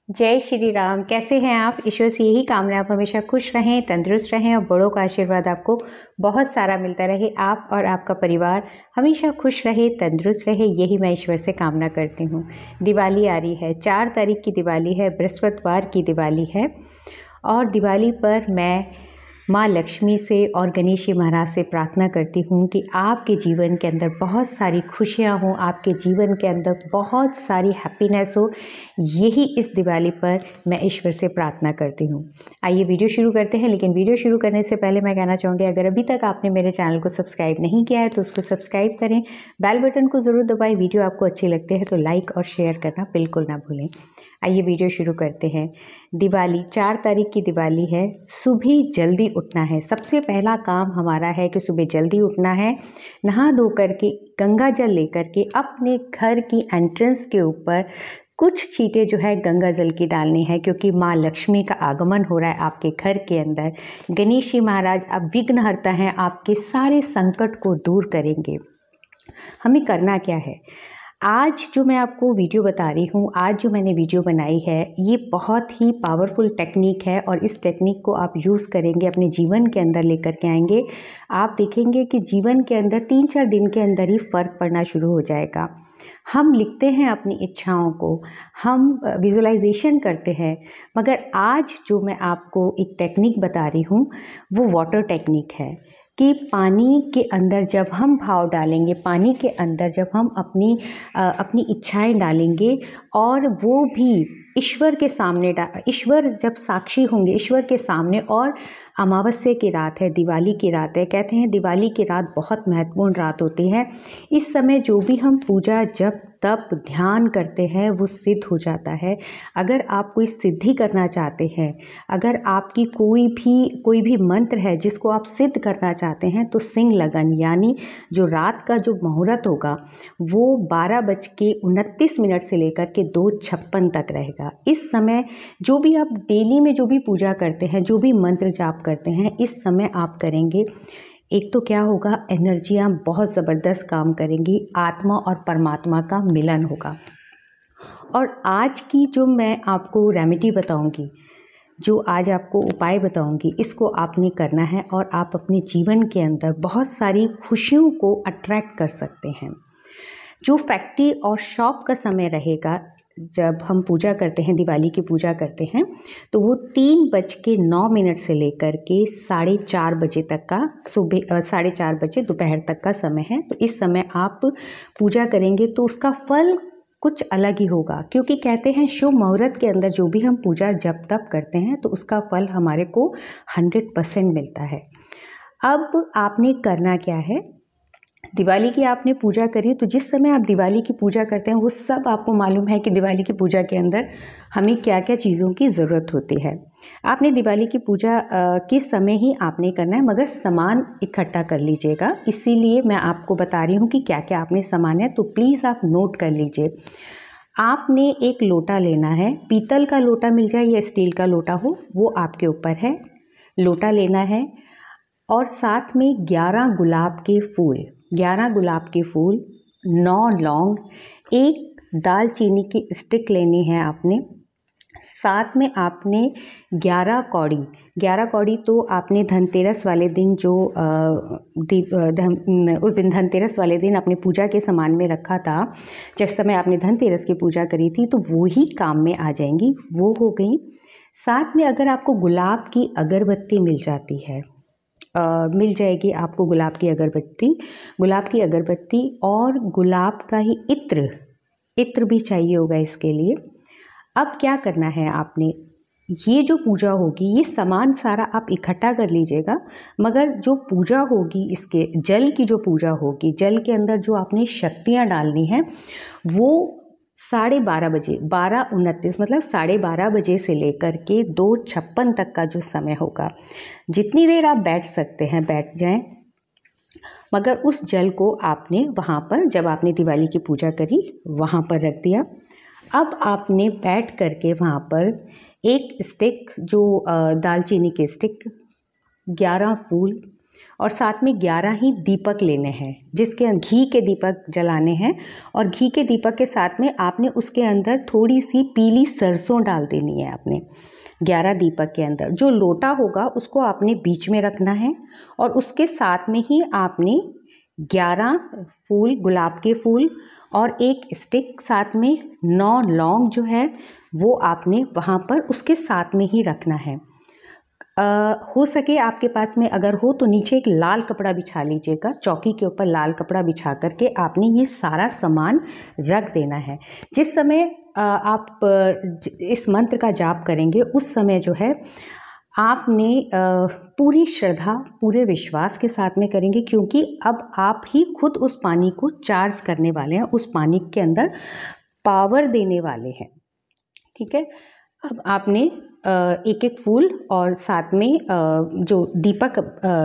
जय श्री राम। कैसे हैं आप? ईश्वर से यही कामना आप हमेशा खुश रहें, तंदुरुस्त रहें और बड़ों का आशीर्वाद आपको बहुत सारा मिलता रहे। आप और आपका परिवार हमेशा खुश रहे, तंदुरुस्त रहे, यही मैं ईश्वर से कामना करती हूँ। दिवाली आ रही है, 4 तारीख की दिवाली है, बृहस्पतिवार की दिवाली है और दिवाली पर मैं माँ लक्ष्मी से और गणेश जी महाराज से प्रार्थना करती हूँ कि आपके जीवन के अंदर बहुत सारी खुशियाँ हों, आपके जीवन के अंदर बहुत सारी हैप्पीनेस हो। यही इस दिवाली पर मैं ईश्वर से प्रार्थना करती हूँ। आइए वीडियो शुरू करते हैं, लेकिन वीडियो शुरू करने से पहले मैं कहना चाहूँगी, अगर अभी तक आपने मेरे चैनल को सब्सक्राइब नहीं किया है तो उसको सब्सक्राइब करें, बेल बटन को ज़रूर दबाएं। वीडियो आपको अच्छी लगती है तो लाइक और शेयर करना बिल्कुल ना भूलें। आइए वीडियो शुरू करते हैं। दिवाली 4 तारीख की दिवाली है। सुबह जल्दी उठना है। सबसे पहला काम हमारा है कि सुबह जल्दी उठना है, नहा धो करके गंगा जल लेकर के अपने घर की एंट्रेंस के ऊपर कुछ छींटे जो है गंगा जल की डालनी है, क्योंकि माँ लक्ष्मी का आगमन हो रहा है आपके घर के अंदर। गणेश जी महाराज अब विघ्नहर्ता हैं, आपके सारे संकट को दूर करेंगे। हमें करना क्या है? आज जो मैं आपको वीडियो बता रही हूँ, आज जो मैंने वीडियो बनाई है, ये बहुत ही पावरफुल टेक्निक है और इस टेक्निक को आप यूज़ करेंगे, अपने जीवन के अंदर लेकर के आएंगे। आप देखेंगे कि जीवन के अंदर 3-4 दिन के अंदर ही फ़र्क पड़ना शुरू हो जाएगा। हम लिखते हैं अपनी इच्छाओं को, हम विजुअलाइजेशन करते हैं, मगर आज जो मैं आपको एक टेक्निक बता रही हूँ वो वाटर टेक्निक है कि पानी के अंदर जब हम भाव डालेंगे, पानी के अंदर जब हम अपनी इच्छाएं डालेंगे और वो भी ईश्वर के सामने ईश्वर जब साक्षी होंगे ईश्वर के सामने, और अमावस्या की रात है, दिवाली की रात है। कहते हैं दिवाली की रात बहुत महत्वपूर्ण रात होती है। इस समय जो भी हम पूजा जप तप ध्यान करते हैं वो सिद्ध हो जाता है। अगर आप कोई सिद्धि करना चाहते हैं, अगर आपकी कोई भी मंत्र है जिसको आप सिद्ध करना चाहते हैं, तो सिंह लगन यानी जो रात का जो मुहूर्त होगा वो 12:29 से लेकर के 2:56 तक रहेगा। इस समय जो भी आप डेली में जो भी पूजा करते हैं, जो भी मंत्र जाप करते हैं, इस समय आप करेंगे। एक तो क्या होगा, एनर्जियाँ बहुत ज़बरदस्त काम करेंगी, आत्मा और परमात्मा का मिलन होगा। और आज की जो मैं आपको रेमेडी बताऊंगी, जो आज आपको उपाय बताऊंगी, इसको आपने करना है और आप अपने जीवन के अंदर बहुत सारी खुशियों को अट्रैक्ट कर सकते हैं। जो फैक्ट्री और शॉप का समय रहेगा, जब हम पूजा करते हैं, दिवाली की पूजा करते हैं, तो वो 3:09 से लेकर के 4:30 बजे तक का, सुबह 4:30 बजे दोपहर तक का समय है। तो इस समय आप पूजा करेंगे तो उसका फल कुछ अलग ही होगा, क्योंकि कहते हैं शुभ मुहूर्त के अंदर जो भी हम पूजा जप तप करते हैं तो उसका फल हमारे को 100% मिलता है। अब आपने करना क्या है, दिवाली की आपने पूजा करी, तो जिस समय आप दिवाली की पूजा करते हैं वो सब आपको मालूम है कि दिवाली की पूजा के अंदर हमें क्या क्या चीज़ों की ज़रूरत होती है। आपने दिवाली की पूजा के समय ही आपने करना है, मगर सामान इकट्ठा कर लीजिएगा। इसीलिए मैं आपको बता रही हूँ कि क्या क्या आपने सामान है, तो प्लीज़ आप नोट कर लीजिए। आपने एक लोटा लेना है, पीतल का लोटा मिल जाए या स्टील का लोटा हो, वो आपके ऊपर है। लोटा लेना है और साथ में 11 गुलाब के फूल, 9 लौंग, 1 दालचीनी की स्टिक लेनी है आपने। साथ में आपने 11 कौड़ी तो आपने धनतेरस वाले दिन उस दिन धनतेरस वाले दिन अपनी पूजा के सामान में रखा था, जिस समय आपने धनतेरस की पूजा करी थी, तो वो ही काम में आ जाएंगी, वो हो गई। साथ में अगर आपको गुलाब की अगरबत्ती मिल जाती है, मिल जाएगी आपको गुलाब की अगरबत्ती और गुलाब का ही इत्र भी चाहिए होगा इसके लिए। अब क्या करना है आपने, ये जो पूजा होगी ये सामान सारा आप इकट्ठा कर लीजिएगा, मगर जो पूजा होगी, इसके जल की जो पूजा होगी, जल के अंदर जो आपने शक्तियाँ डालनी हैं, वो 12:30 बजे, 12:29 मतलब 12:30 बजे से लेकर के 2:56 तक का जो समय होगा, जितनी देर आप बैठ सकते हैं बैठ जाएं। मगर उस जल को आपने वहाँ पर, जब आपने दिवाली की पूजा करी, वहाँ पर रख दिया। अब आपने बैठ करके वहाँ पर एक स्टिक, जो दालचीनी की स्टिक, 11 फूल और साथ में 11 ही दीपक लेने हैं, जिसके घी के दीपक जलाने हैं। और घी के दीपक के साथ में आपने उसके अंदर थोड़ी सी पीली सरसों डाल देनी है। आपने 11 दीपक के अंदर जो लोटा होगा उसको आपने बीच में रखना है, और उसके साथ में ही आपने 11 फूल, गुलाब के फूल और एक स्टिक, साथ में 9 लौंग जो है वो आपने वहाँ पर उसके साथ में ही रखना है। हो सके आपके पास में अगर हो तो नीचे एक लाल कपड़ा बिछा लीजिएगा, चौकी के ऊपर लाल कपड़ा बिछा करके आपने ये सारा सामान रख देना है। जिस समय आप इस मंत्र का जाप करेंगे उस समय जो है आपने पूरी श्रद्धा, पूरे विश्वास के साथ में करेंगे, क्योंकि अब आप ही खुद उस पानी को चार्ज करने वाले हैं, उस पानी के अंदर पावर देने वाले हैं। ठीक है, अब आपने एक एक फूल और साथ में जो दीपक,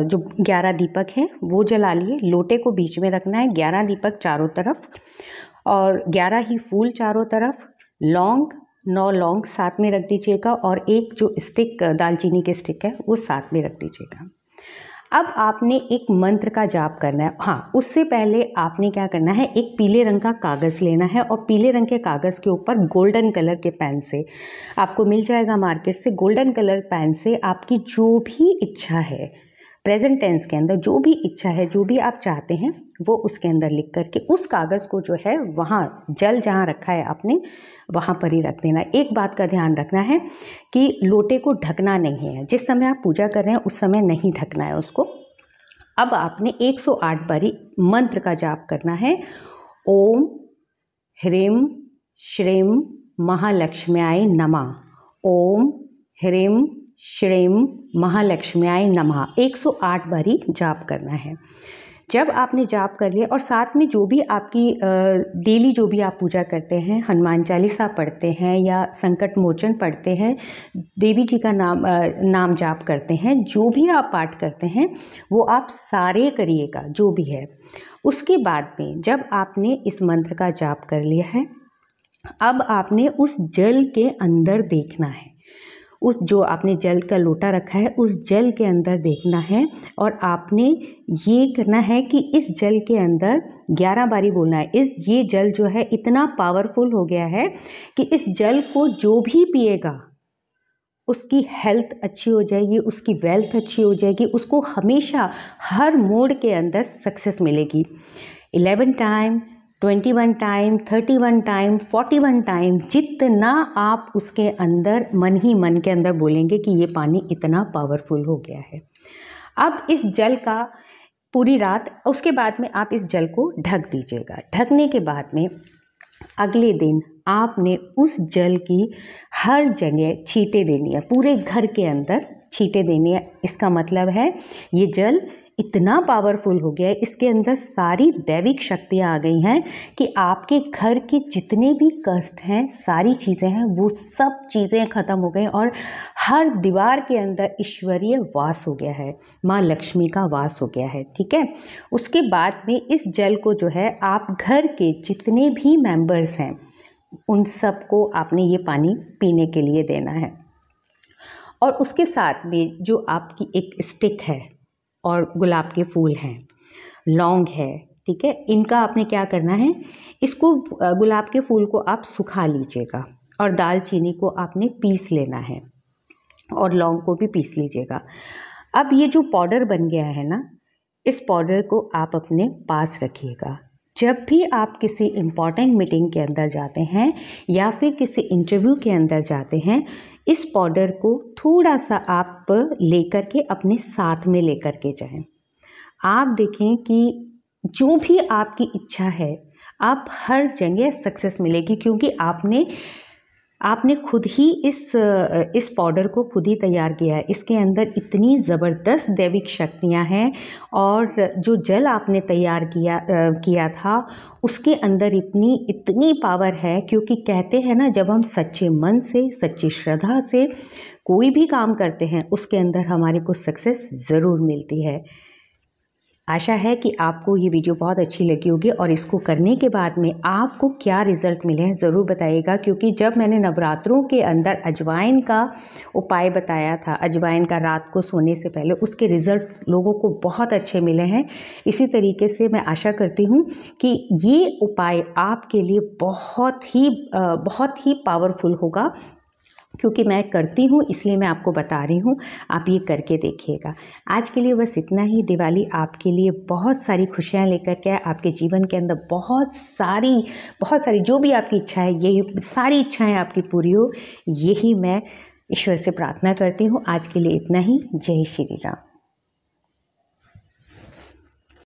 जो 11 दीपक हैं वो जला लिए। लोटे को बीच में रखना है, 11 दीपक चारों तरफ और 11 ही फूल चारों तरफ, लौंग 9 लौंग साथ में रख दीजिएगा, और एक जो स्टिक, दालचीनी के स्टिक है वो साथ में रख दीजिएगा। अब आपने एक मंत्र का जाप करना है। हाँ, उससे पहले आपने क्या करना है, एक पीले रंग का कागज़ लेना है, और पीले रंग के कागज़ के ऊपर गोल्डन कलर के पेन से, आपको मिल जाएगा मार्केट से, गोल्डन कलर पेन से आपकी जो भी इच्छा है, प्रेजेंट टेंस के अंदर जो भी इच्छा है, जो भी आप चाहते हैं वो उसके अंदर लिख करके उस कागज़ को जो है वहाँ जल जहाँ रखा है आपने वहाँ पर ही रख देना। एक बात का ध्यान रखना है कि लोटे को ढकना नहीं है, जिस समय आप पूजा कर रहे हैं उस समय नहीं ढकना है उसको। अब आपने 108 बारी मंत्र का जाप करना है। ओम ह्रीं श्रीं महालक्ष्म्याय नमः। ओम ह्रीं श्रीं महालक्ष्म्याय नमः 108 बारी जाप करना है। जब आपने जाप कर लिया और साथ में जो भी आपकी डेली जो भी आप पूजा करते हैं, हनुमान चालीसा पढ़ते हैं या संकट मोचन पढ़ते हैं, देवी जी का नाम जाप करते हैं, जो भी आप पाठ करते हैं वो आप सारे करिएगा जो भी है। उसके बाद में जब आपने इस मंत्र का जाप कर लिया है, अब आपने उस जल के अंदर देखना है, उस जो आपने जल का लोटा रखा है उस जल के अंदर देखना है, और आपने ये करना है कि इस जल के अंदर 11 बारी बोलना है। ये जल जो है इतना पावरफुल हो गया है कि इस जल को जो भी पिएगा उसकी हेल्थ अच्छी हो जाएगी, उसकी वेल्थ अच्छी हो जाएगी, उसको हमेशा हर मोड के अंदर सक्सेस मिलेगी। 11 टाइम, 21 टाइम, 31 टाइम, 41 टाइम, जितना आप उसके अंदर मन ही मन के अंदर बोलेंगे कि ये पानी इतना पावरफुल हो गया है। अब इस जल का पूरी रात, उसके बाद में आप इस जल को ढक दीजिएगा। ढकने के बाद में अगले दिन आपने उस जल की हर जगह छींटे देनी है, पूरे घर के अंदर छींटे देनी है। इसका मतलब है ये जल इतना पावरफुल हो गया है, इसके अंदर सारी दैविक शक्तियाँ आ गई हैं कि आपके घर के जितने भी कष्ट हैं, सारी चीज़ें हैं, वो सब चीज़ें ख़त्म हो गई और हर दीवार के अंदर ईश्वरीय वास हो गया है, माँ लक्ष्मी का वास हो गया है। ठीक है, उसके बाद में इस जल को जो है आप घर के जितने भी मेंबर्स हैं उन सबको आपने ये पानी पीने के लिए देना है। और उसके साथ में जो आपकी एक स्टिक है और गुलाब के फूल हैं, लौंग है, ठीक है, इनका आपने क्या करना है, इसको गुलाब के फूल को आप सुखा लीजिएगा और दालचीनी को आपने पीस लेना है और लौंग को भी पीस लीजिएगा। अब ये जो पाउडर बन गया है ना, इस पाउडर को आप अपने पास रखिएगा। जब भी आप किसी इम्पॉर्टेंट मीटिंग के अंदर जाते हैं या फिर किसी इंटरव्यू के अंदर जाते हैं, इस पाउडर को थोड़ा सा आप लेकर के अपने साथ में लेकर के जाएं। आप देखें कि जो भी आपकी इच्छा है आप हर जगह सक्सेस मिलेगी, क्योंकि आपने खुद ही इस पाउडर को खुद ही तैयार किया है। इसके अंदर इतनी ज़बरदस्त दैविक शक्तियाँ हैं और जो जल आपने तैयार किया था उसके अंदर इतनी पावर है, क्योंकि कहते हैं ना, जब हम सच्चे मन से, सच्ची श्रद्धा से कोई भी काम करते हैं उसके अंदर हमारे को सक्सेस ज़रूर मिलती है। आशा है कि आपको ये वीडियो बहुत अच्छी लगी होगी और इसको करने के बाद में आपको क्या रिज़ल्ट मिले हैं ज़रूर बताइएगा। क्योंकि जब मैंने नवरात्रों के अंदर अजवाइन का उपाय बताया था, अजवाइन का रात को सोने से पहले, उसके रिज़ल्ट लोगों को बहुत अच्छे मिले हैं। इसी तरीके से मैं आशा करती हूँ कि ये उपाय आपके लिए बहुत ही पावरफुल होगा, क्योंकि मैं करती हूँ इसलिए मैं आपको बता रही हूँ। आप ये करके देखिएगा। आज के लिए बस इतना ही। दिवाली आपके लिए बहुत सारी खुशियाँ लेकर के आए, आपके जीवन के अंदर बहुत सारी जो भी आपकी इच्छा है, यही सारी इच्छाएं आपकी पूरी हो, यही मैं ईश्वर से प्रार्थना करती हूँ। आज के लिए इतना ही। जय श्री राम।